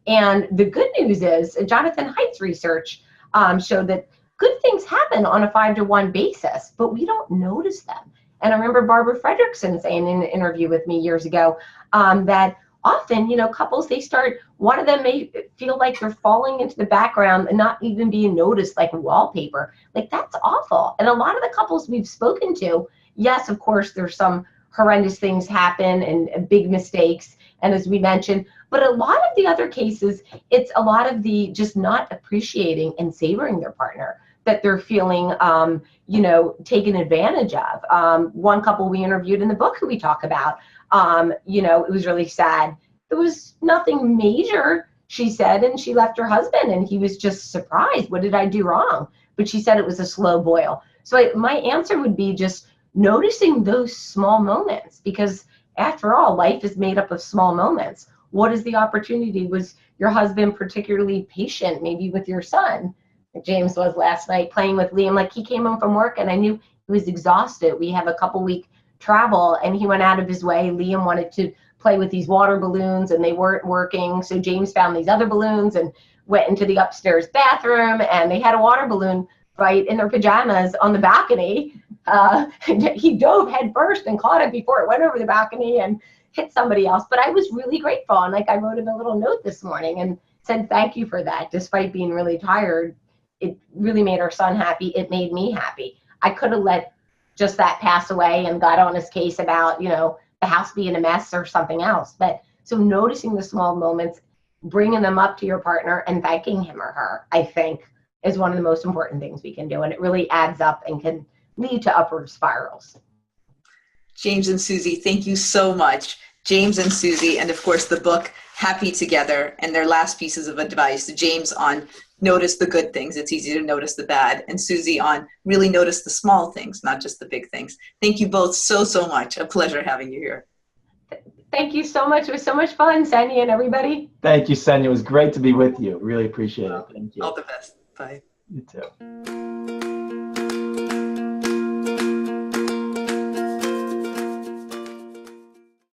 And the good news is, Jonathan Haidt's research showed that good things happen on a 5-to-1 basis, but we don't notice them. And I remember Barbara Fredrickson saying in an interview with me years ago that often, couples, one of them may feel like they're falling into the background and not even being noticed like wallpaper. Like, that's awful. And a lot of the couples we've spoken to, yes, of course, there's some horrendous things happen and big mistakes. And as we mentioned, but a lot of the other cases, it's a lot of the just not appreciating and savoring their partner, that they're feeling, taken advantage of. One couple we interviewed in the book who we talk about, it was really sad. There was nothing major, she said, and she left her husband and he was just surprised. What did I do wrong? But she said it was a slow boil. So my answer would be just noticing those small moments, because after all, life is made up of small moments. What is the opportunity? Was your husband particularly patient, maybe with your son? James was last night playing with Liam. Like, he came home from work and I knew he was exhausted. We have a couple-week travel and he went out of his way. Liam wanted to play with these water balloons and they weren't working. So James found these other balloons and went into the upstairs bathroom, and they had a water balloon fight in their pajamas on the balcony. He dove head first and caught it before it went over the balcony and hit somebody else. But I was really grateful. And I wrote him a little note this morning and said, thank you for that. Despite being really tired, it really made our son happy. It made me happy. I could have let just that pass away and got on his case about, the house being a mess or something else. But so noticing the small moments, bringing them up to your partner and thanking him or her, I think, is one of the most important things we can do. And it really adds up and can lead to upward spirals. James and Suzie, thank you so much. James and Suzie, and of course the book Happy Together, and their last pieces of advice. James on notice the good things. It's easy to notice the bad. And Suzie on really notice the small things, not just the big things. Thank you both so much. A pleasure having you here. Thank you so much. It was so much fun, Senya and everybody. Thank you, Senya. It was great to be with you. Really appreciate it. Thank you. All the best. Bye. You too.